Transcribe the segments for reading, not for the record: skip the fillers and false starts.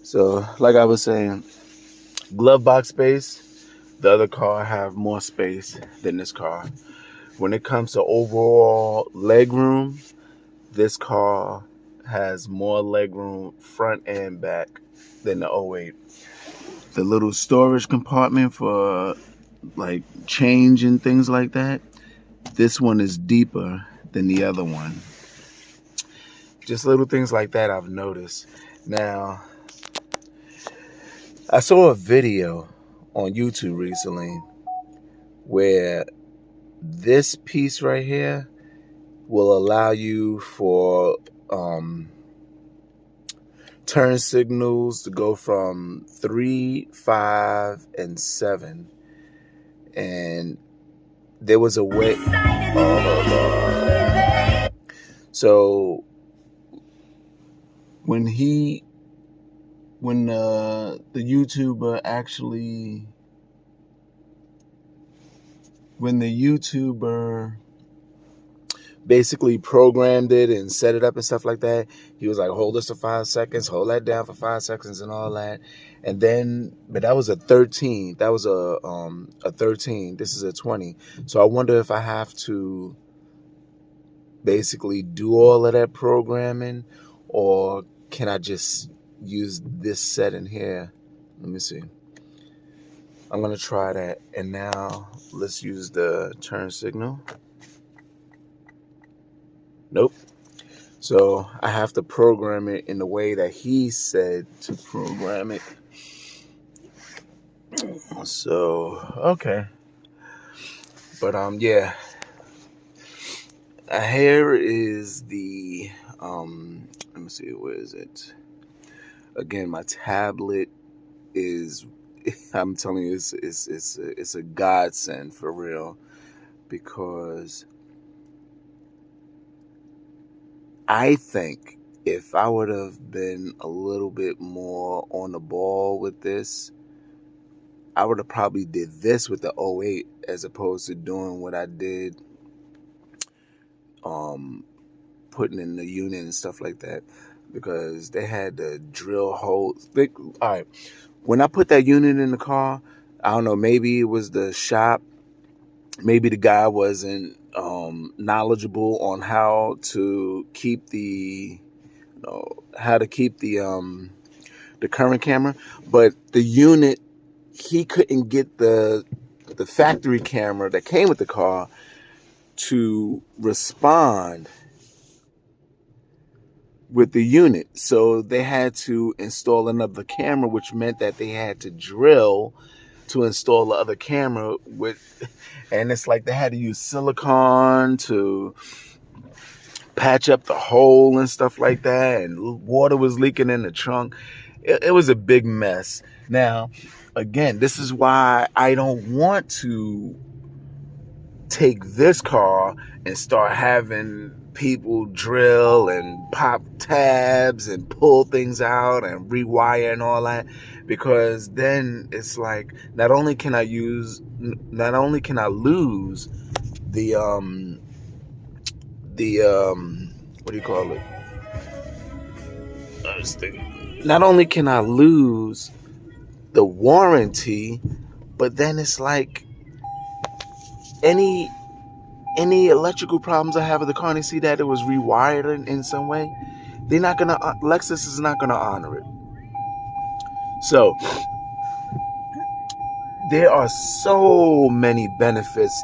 So, like I was saying, glove box space. The other car have more space than this car. When it comes to overall leg room, this car has more leg room front and back than the '08. The little storage compartment for like change and things like that, this one is deeper than the other one. Just little things like that I've noticed. Now, I saw a video on YouTube recently where this piece right here will allow you for turn signals to go from 3, 5, and 7. And there was a way. Oh, Lord. So when the YouTuber actually, when the YouTuber basically programmed it and set it up and stuff like that, he was like, hold this for 5 seconds, hold that down for 5 seconds and all that. And then, but that was a 13. That was a 13. This is a 20. So I wonder if I have to basically do all of that programming, or can I just use this setting here? Let me see. I'm going to try that. And now let's use the turn signal. Nope. So I have to program it in the way that he said to program it. So, okay. But yeah. Here is the let me see, where is it? Again, my tablet is, I'm telling you, it's a godsend for real, because I think if I would have been a little bit more on the ball with this, I would have probably did this with the '08 as opposed to doing what I did, putting in the unit and stuff like that, because they had to drill holes. All right, when I put that unit in the car, I don't know, maybe it was the shop, maybe the guy wasn't knowledgeable on how to keep the current camera, but the unit, he couldn't get the factory camera that came with the car to respond with the unit. So they had to install another camera, which meant that they had to drill to install the other camera and it's like they had to use silicone to patch up the hole and stuff like that, and water was leaking in the trunk. It was a big mess. Now, again, this is why I don't want to take this car and start having people drill and pop tabs and pull things out and rewire and all that, because then it's like, not only can I lose the what do you call it? Not only can I lose the warranty, but then it's like any electrical problems I have with the car and they see that it was rewired in some way, Lexus is not gonna honor it. So there are so many benefits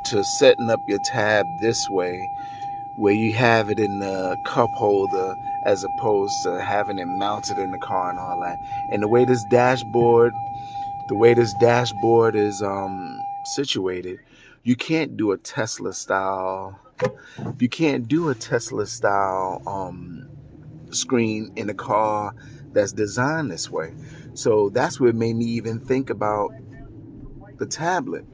to setting up your tab this way, where you have it in the cup holder as opposed to having it mounted in the car and all that. And the way this dashboard is situated, you can't do a Tesla style screen in a car that's designed this way. So that's what made me even think about the tablet.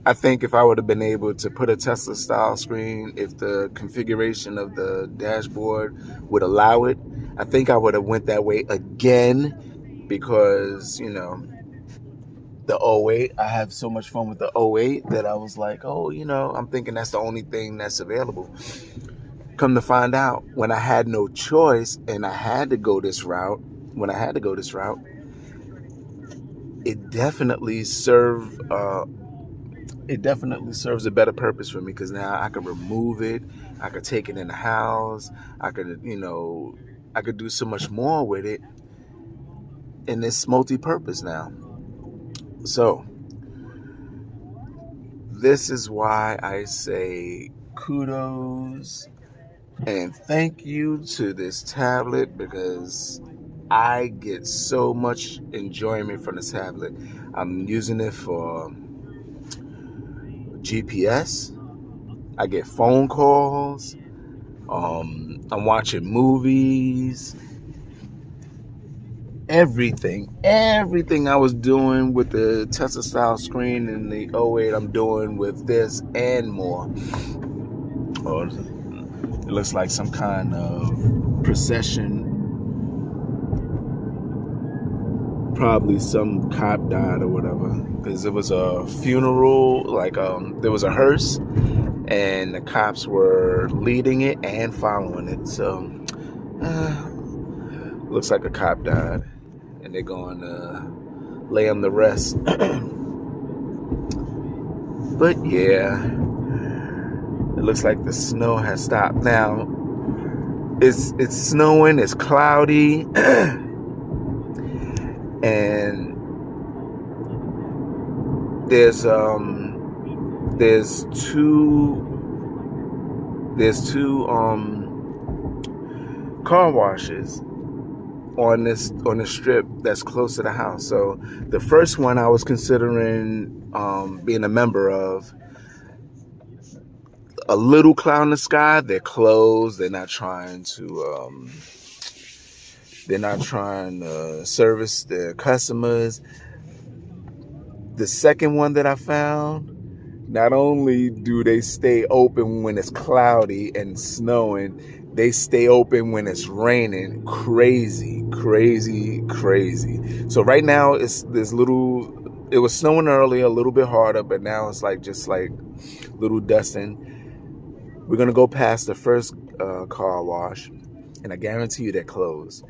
I think if I would have been able to put a Tesla style screen, if the configuration of the dashboard would allow it, I think I would have went that way again, because, the '08, I have so much fun with the '08 that I was like, I'm thinking that's the only thing that's available. Come to find out, when I had no choice and I had to go this route, it definitely serves a better purpose for me, because now I could remove it, I could take it in the house, I could do so much more with it, and it's multi-purpose now. So this is why I say kudos and thank you to this tablet, because I get so much enjoyment from this tablet. I'm using it for GPS. I get phone calls. I'm watching movies. Everything I was doing with the Tesla style screen and the 08, I'm doing with this and more. Oh, it looks like some kind of procession. Probably some cop died or whatever, because it was a funeral, like there was a hearse and the cops were leading it and following it. So looks like a cop died and they're going to lay him to rest. But yeah, it looks like the snow has stopped now. It's snowing, it's cloudy. And there's two car washes on this strip that's close to the house. So the first one I was considering being a member of, a little cloud in the sky. They're closed. They're not trying to service their customers. The second one that I found, not only do they stay open when it's cloudy and snowing, they stay open when it's raining. Crazy. So right now it was snowing earlier, a little bit harder, but now it's just like little dusting. We're gonna go past the first car wash, and I guarantee you they're closed.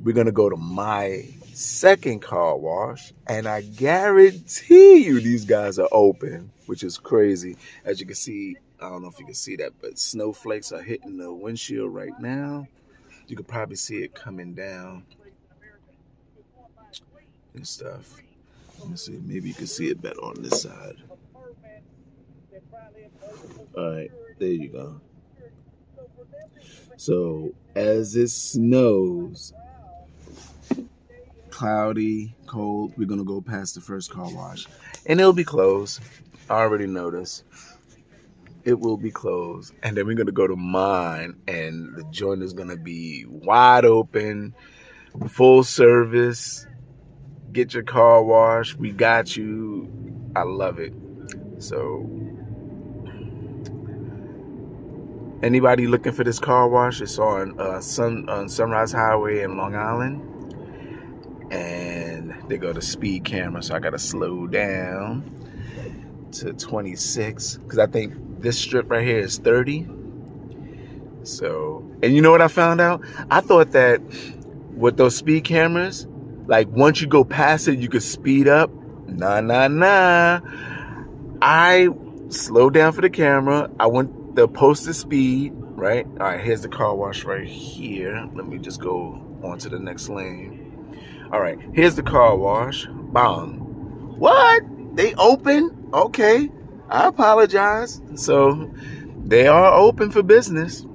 We're gonna go to my second car wash, and I guarantee you these guys are open, which is crazy. As you can see, I don't know if you can see that, but snowflakes are hitting the windshield right now. You could probably see it coming down and stuff. Let me see, maybe you can see it better on this side. All right, there you go. So as it snows, cloudy, cold, we're gonna go past the first car wash, and it'll be closed. I already noticed. It will be closed, and then we're gonna go to mine, and the joint is gonna be wide open, full service. Get your car washed. We got you. I love it. So anybody looking for this car wash, it's on Sunrise Highway in Long Island, and they go to speed camera, so I gotta slow down to 26, because I think this strip right here is 30. So, and you know what I found out? I thought that with those speed cameras, like once you go past it, you could speed up. Nah. I slowed down for the camera. I went the posted speed, right? All right, here's the car wash right here. Let me just go on to the next lane. All right, here's the car wash. Bang. What? They open? Okay, I apologize. So they are open for business.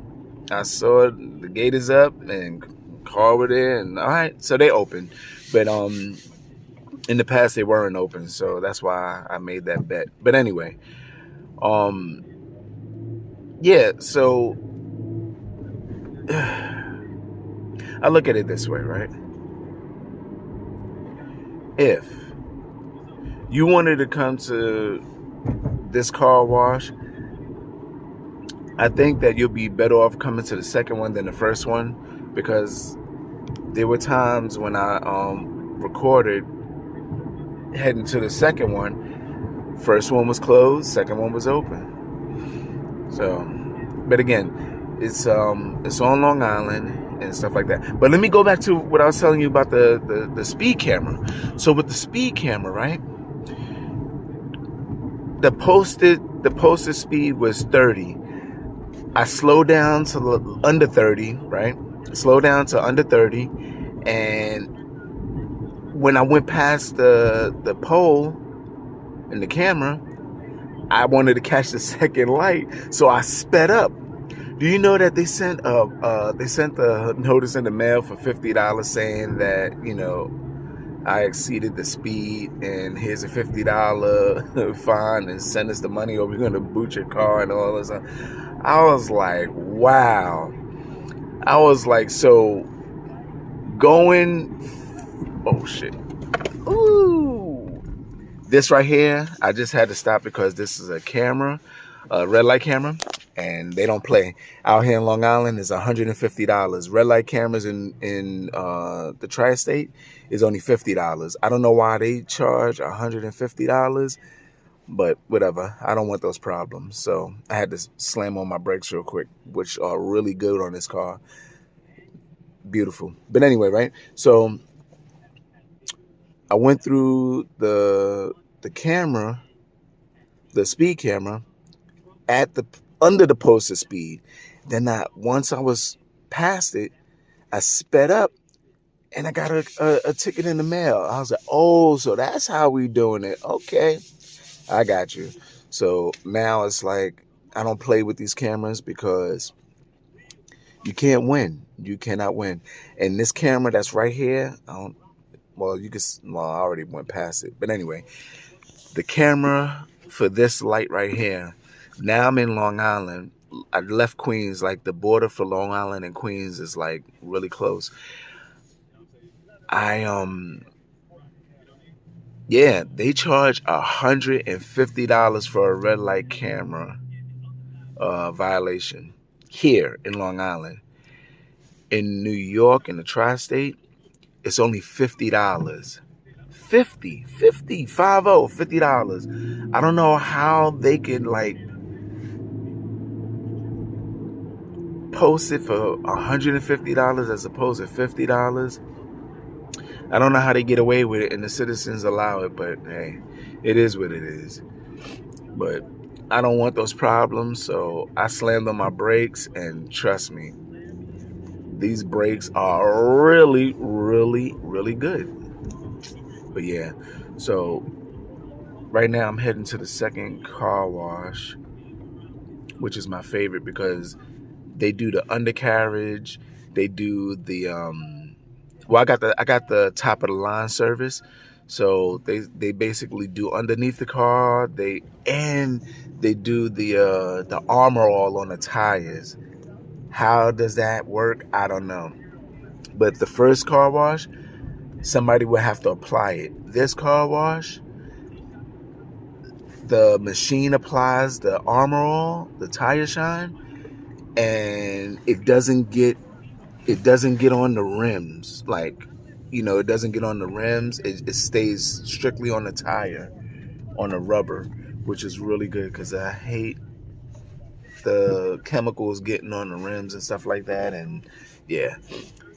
I saw the gate is up and car were there, and all right, so they open. But in the past they weren't open, so that's why I made that bet. But anyway, yeah, so I look at it this way, right? If you wanted to come to this car wash, I think that you'll be better off coming to the second one than the first one, because there were times when I recorded heading to the second one. First one was closed, second one was open. So, but again, It's on Long Island and stuff like that. But let me go back to what I was telling you about the speed camera. So with the speed camera, right? The posted speed was 30. I slowed down to under 30, right? Slow down to under 30, and when I went past the pole in the camera, I wanted to catch the second light, so I sped up. Do you know that they sent the notice in the mail for $50 saying that, you know, I exceeded the speed and here's a $50 fine and send us the money or we're gonna boot your car and all this stuff. I was like, wow. I was like, so going, oh shit. Ooh. This right here, I just had to stop because this is a camera, a red light camera, and they don't play. Out here in Long Island is $150. Red light cameras in the tri-state is only $50. I don't know why they charge $150, but whatever. I don't want those problems. So I had to slam on my brakes real quick, which are really good on this car. Beautiful. But anyway, right? So I went through the camera, the speed camera, at the under the posted speed. Then once I was past it, I sped up and I got a ticket in the mail. I was like, oh, so that's how we doing it. Okay, I got you. So now it's like I don't play with these cameras because you can't win. You cannot win. And this camera that's right here, I already went past it. But anyway, the camera for this light right here, now I'm in Long Island. I left Queens, like the border for Long Island and Queens is like really close. They charge $150 for a red light camera violation here in Long Island. In New York, in the tri-state, it's only $50. $50. I don't know how they could like post it for $150 as opposed to $50. I don't know how they get away with it and the citizens allow it, but hey, it is what it is. But I don't want those problems, so I slammed on my brakes, and trust me, these brakes are really, really, really good. But yeah, so right now I'm heading to the second car wash, which is my favorite because they do the undercarriage, they do the I got the top of the line service. So they basically do underneath the car, they do the armor all on the tires. How does that work? I don't know. But the first car wash, somebody would have to apply it. This car wash, the machine applies the armor all, the tire shine, and it doesn't get on the rims. Like, you know, it doesn't get on the rims. It stays strictly on the tire, on the rubber, which is really good because I hate the chemicals getting on the rims and stuff like that. And yeah,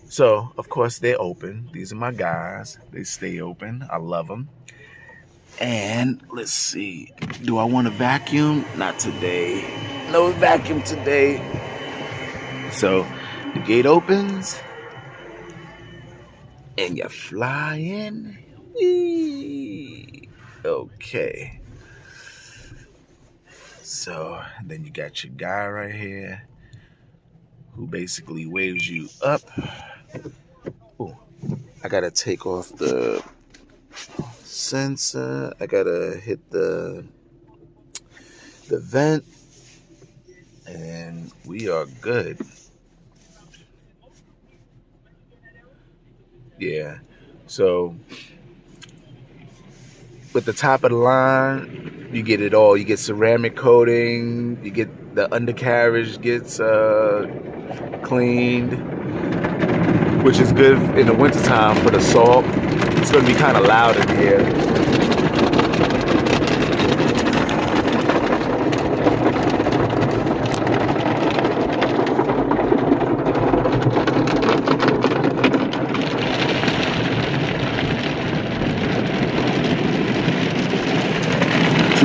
so of course they're open. These are my guys. They stay open. I love them. And let's see, do I want to vacuum? Not today. No vacuum today. So the gate opens and you fly in. Whee! Okay. So then you got your guy right here who basically waves you up. Oh, I gotta take off the sensor. I gotta hit the vent, and we are good. Yeah. So with the top of the line, you get it all. You get ceramic coating. You get the undercarriage gets cleaned, which is good in the wintertime for the salt. It's going to be kind of loud in here.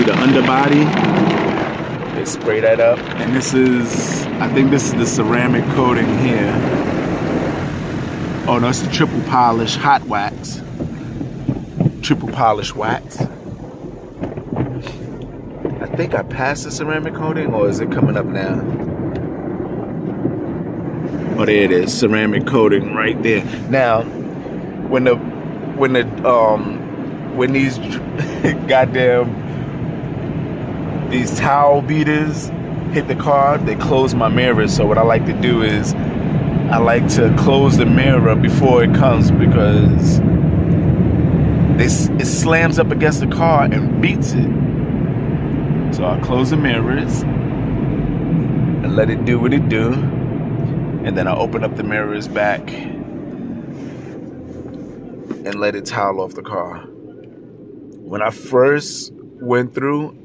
the underbody. They spray that up, and I think this is the ceramic coating here. Oh no, it's the triple polish hot wax. Triple polish wax. I think I passed the ceramic coating, or is it coming up now? Oh, there it is, ceramic coating right there. Now, when these these towel beaters hit the car, they close my mirrors. So what I like to do is I like to close the mirror before it comes, because it slams up against the car and beats it. So I close the mirrors and let it do what it do, and then I open up the mirrors back and let it towel off the car. When I first went through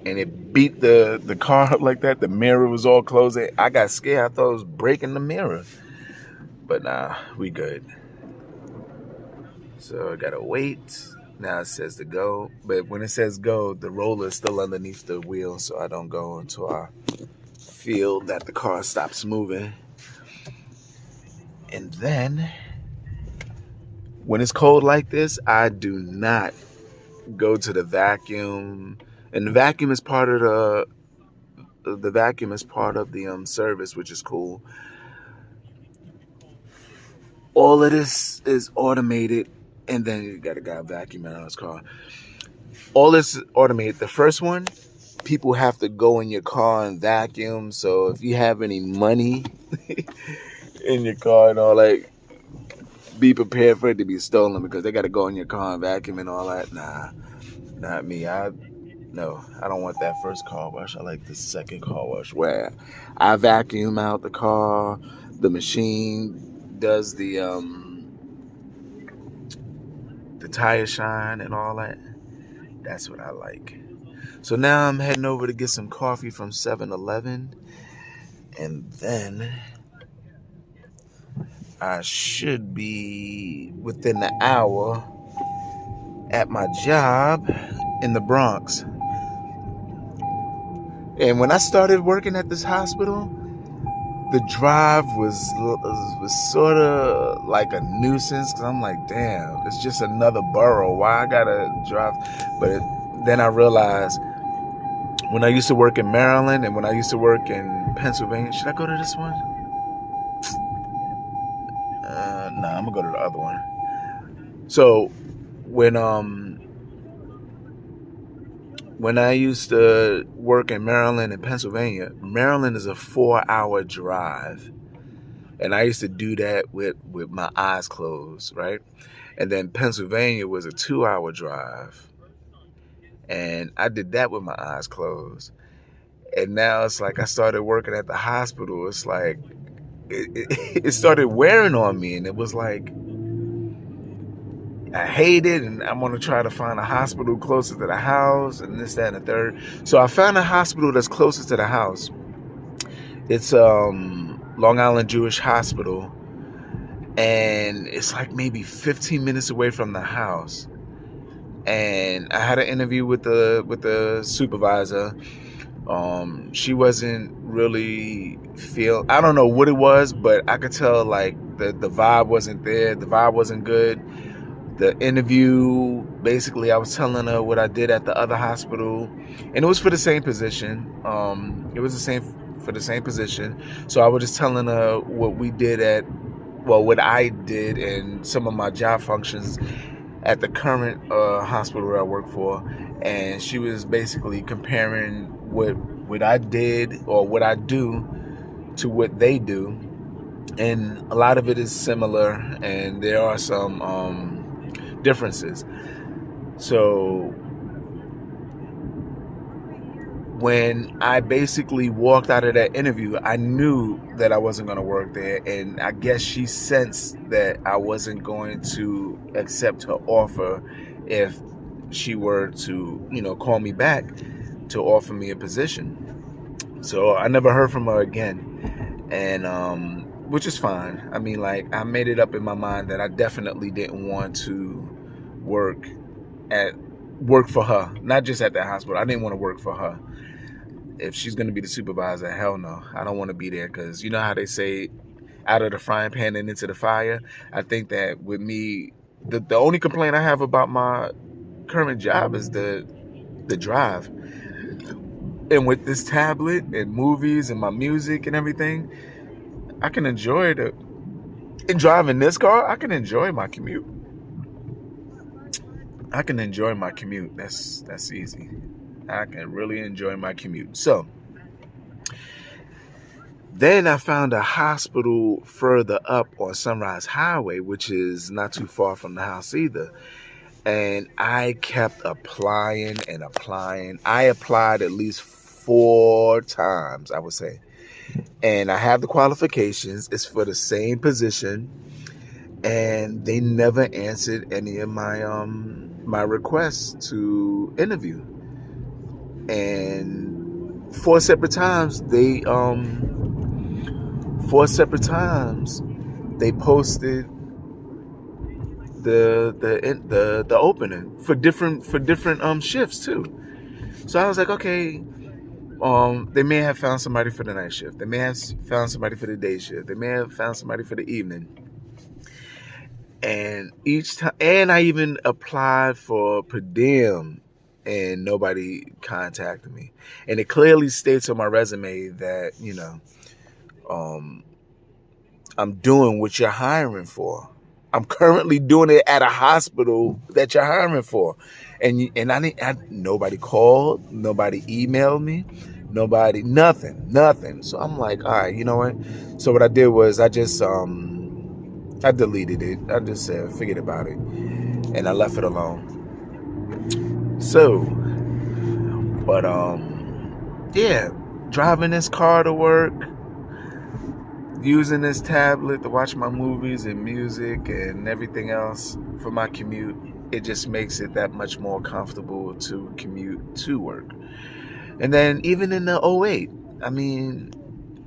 and it beat the car up like that, the mirror was all closing, I got scared. I thought it was breaking the mirror. But nah, we good. So I gotta wait. Now it says to go. But when it says go, the roller is still underneath the wheel, so I don't go until I feel that the car stops moving. And then, when it's cold like this, I do not go to the vacuum. And the vacuum is part of the service, which is cool. All of this is automated, and then you got a guy vacuuming out his car. All this is automated. The first one, people have to go in your car and vacuum. So if you have any money in your car and all that, be prepared for it to be stolen, because they got to go in your car and vacuum and all that. Nah, not me. I don't want that first car wash. I like the second car wash, where I vacuum out the car. The machine does the tire shine and all that. That's what I like. So now I'm heading over to get some coffee from 7-Eleven, and then I should be within the hour at my job in the Bronx. And when I started working at this hospital, the drive was sort of like a nuisance, because I'm like, damn, it's just another borough. Why I gotta drive? But then I realized, when I used to work in Maryland and when I used to work in Pennsylvania, should I go to this one? Nah, I'm gonna go to the other one. So when I used to work in Maryland and Pennsylvania, Maryland is a 4-hour drive. And I used to do that with my eyes closed, right? And then Pennsylvania was a 2-hour drive. And I did that with my eyes closed. And now it's like I started working at the hospital. It's like it started wearing on me. And it was like, I hate it, and I'm going to try to find a hospital closer to the house, and this, that, and the third. So I found a hospital that's closest to the house. It's Long Island Jewish Hospital, and it's like maybe 15 minutes away from the house. And I had an interview with the supervisor. She wasn't really I don't know what it was, but I could tell like the vibe wasn't there. The vibe wasn't good. The interview, basically, I was telling her what I did at the other hospital, and it was for the same position. It was for the same position. So I was just telling her what what I did and some of my job functions at the current hospital that I work for, and she was basically comparing what I did or what I do to what they do, and a lot of it is similar, and there are some differences. So when I basically walked out of that interview, I knew that I wasn't going to work there, and I guess she sensed that I wasn't going to accept her offer if she were to, call me back to offer me a position. So I never heard from her again, and which is fine. I mean, like, I made it up in my mind that I definitely didn't want to work at work for her, not just at that hospital. I didn't want to work for her. If she's going to be the supervisor, hell no. I don't want to be there, because you know how they say, out of the frying pan and into the fire. I think that with me, the only complaint I have about my current job is the drive. And with this tablet and movies and my music and everything, I can enjoy it. In driving this car, I can enjoy my commute. That's easy. I can really enjoy my commute. So then I found a hospital further up on Sunrise Highway, which is not too far from the house either. And I kept applying and applying. I applied at least 4 times, I would say. And I have the qualifications. It's for the same position. And they never answered any of my requests to interview. And 4 separate times they posted the opening for different shifts too. So I was like, okay, they may have found somebody for the night shift. They may have found somebody for the day shift. They may have found somebody for the evening. And each time, and I even applied for per diem, and nobody contacted me. And it clearly states on my resume that, I'm doing what you're hiring for. I'm currently doing it at a hospital that you're hiring for. And nobody called, nobody emailed me, nothing. So I'm like, all right, you know what? So what I did was I just, I deleted it. I just said, forget about it. And I left it alone. So, but, yeah, driving this car to work, using this tablet to watch my movies and music and everything else for my commute, it just makes it that much more comfortable to commute to work. And then even in the 08, I mean,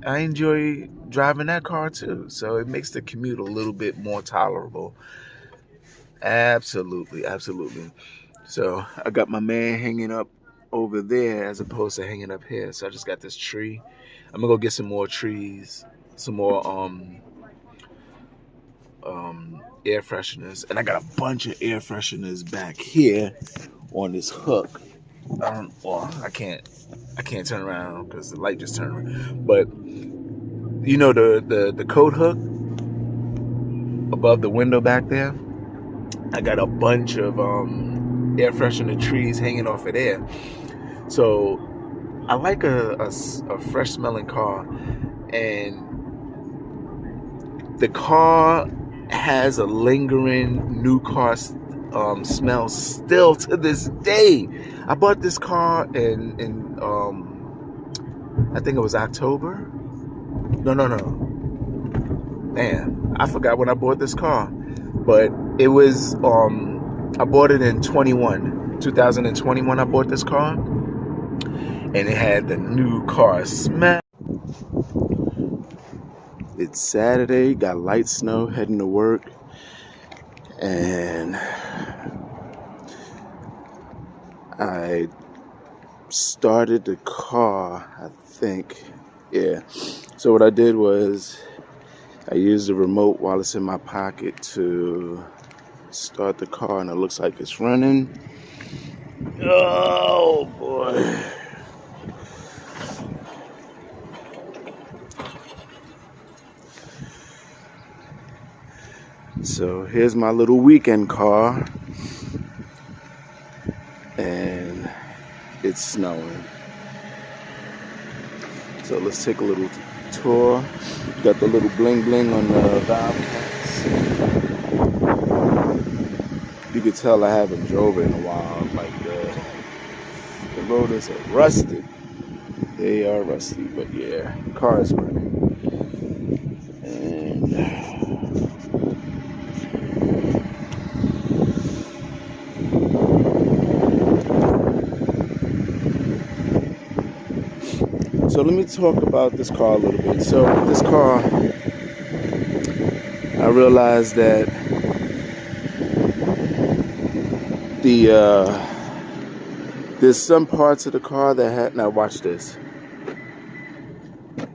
I enjoy driving that car too. So it makes the commute a little bit more tolerable. Absolutely. So I got my man hanging up over there as opposed to hanging up here. So I just got this tree. I'm gonna go get some more trees, some more air fresheners, and I got a bunch of air fresheners back here on this hook. I can't turn around because the light just turned around. But you know the coat hook above the window back there, I got a bunch of air freshener trees hanging off of there. So I like a fresh smelling car, and the car has a lingering new car smell still to this day. I bought this car in I think it was October. No. Man, I forgot when I bought this car, but it was I bought it in 2021. I bought this car, and it had the new car smell. It's Saturday, got light snow, heading to work, and I started the car, I think. Yeah. So what I did was I used the remote while it's in my pocket to start the car, and it looks like it's running. Oh boy. So here's my little weekend car, and it's snowing. So let's take a little tour. Got the little bling bling on the valve caps. You can tell I haven't drove it in a while. Like the rotors are rusted. They are rusty, but yeah, the car is running. And so let me talk about this car a little bit. So this car, I realized that There's some parts of the car that had, now watch this.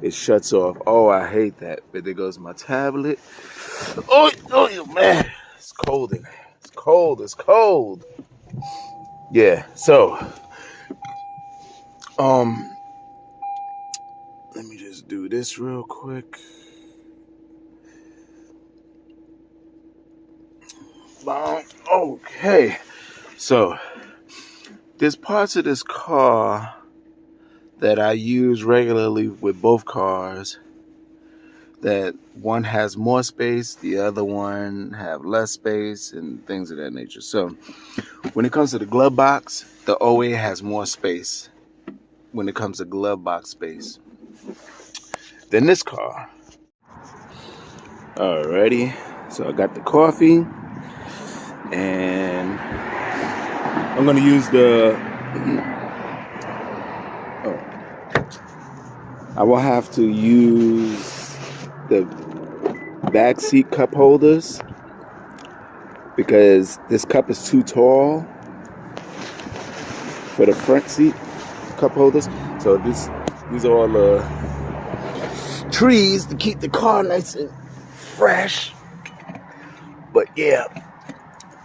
It shuts off. Oh, I hate that. But there goes my tablet. Oh man. It's cold in there. It's cold. It's cold. Yeah, so let me just do this real quick. Okay. So there's parts of this car that I use regularly with both cars, that one has more space, the other one have less space, and things of that nature. So when it comes to the glove box, the OA has more space when it comes to glove box space than this car. Alrighty, so I got the coffee, and I'm gonna use I will have to use the back seat cup holders because this cup is too tall for the front seat cup holders. So these are all the trees to keep the car nice and fresh. But yeah,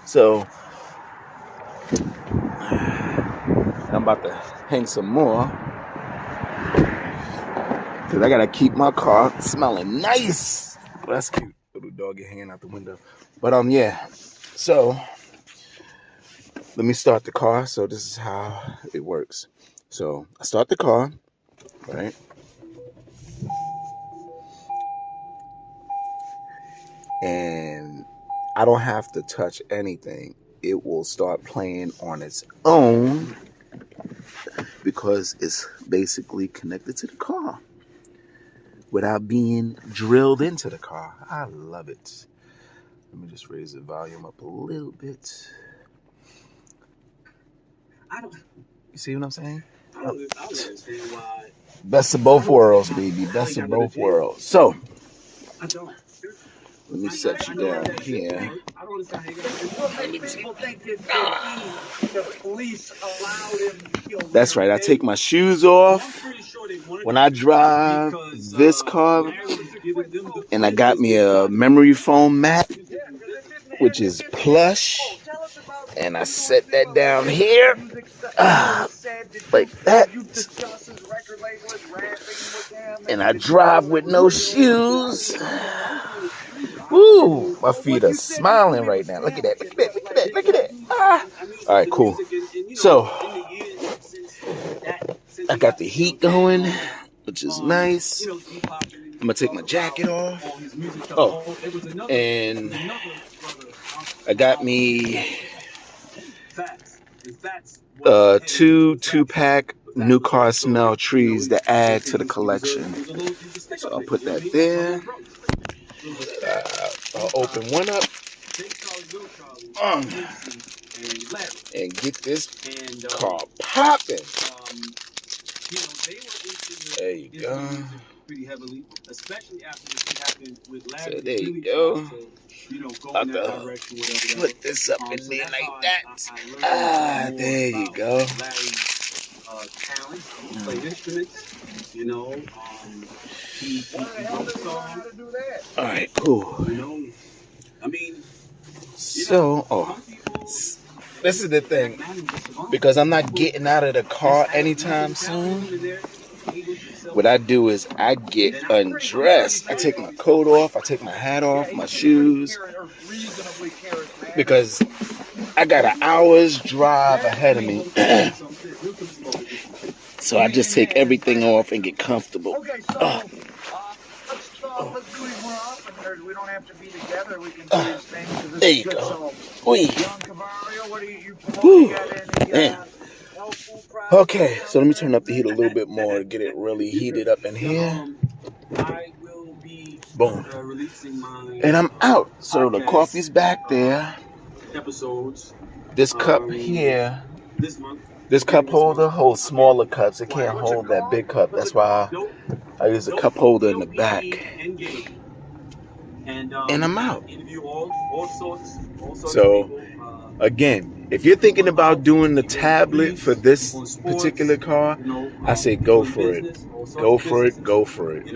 so I'm about to hang some more because I gotta keep my car smelling nice. Well, that's cute, little doggy hanging out the window. But yeah, so let me start the car. So this is how it works. So I start the car, right? And I don't have to touch anything. It will start playing on its own because it's basically connected to the car without being drilled into the car. I love it. Let me just raise the volume up a little bit. You see what I'm saying? I don't understand why. Best of both worlds, baby. Best of both worlds. So, let me set you down here. I don't understand how you people think the police allowed him to kill. That's right. I take my shoes off when I drive this car, and I got me a memory foam mat, which is plush, and I set that down here, like that, and I drive with no shoes. Woo! My feet are smiling right now. Look at that. Look at that. Look at that. Look at that. Ah. All right, cool. So I got the heat going, which is nice. I'm gonna take my jacket off. Oh, and I got me two-pack new car smell trees to add to the collection. So I'll put that there. I'll open one up and get this car popping. There you go. So there you go. I'll put this up in there like that. There you go. All right, cool. So, this is the thing, because I'm not getting out of the car anytime soon. What I do is I get undressed. I take my coat off, I take my hat off, my shoes, because I got an hour's drive ahead of me. So I just take everything off and get comfortable. Let's do it more often. We don't have to be together. We can do these things. There you go. Man. Okay, so let me turn up the heat a little bit more to get it really heated up in here. Boom. And I'm out. So the coffee's back there. This cup here, this cup holder holds smaller cups. It can't hold that big cup. That's why I use a cup holder in the back. and I'm out. interview all sorts So, of people. Again, if you're thinking about doing the tablet for this particular car, I say go for it. Go for it. Go for it.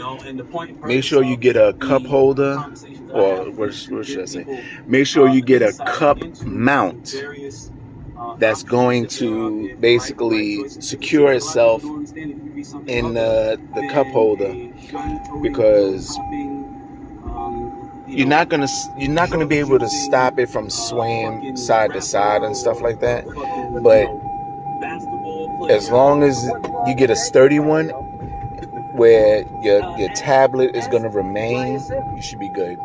Make sure you get a cup holder, or what should I say? Make sure you get a cup mount that's going to basically secure itself in the cup holder, because you're not gonna be able to stop it from swaying side to side and stuff like that. But as long as you get a sturdy one where your tablet is gonna remain, you should be good.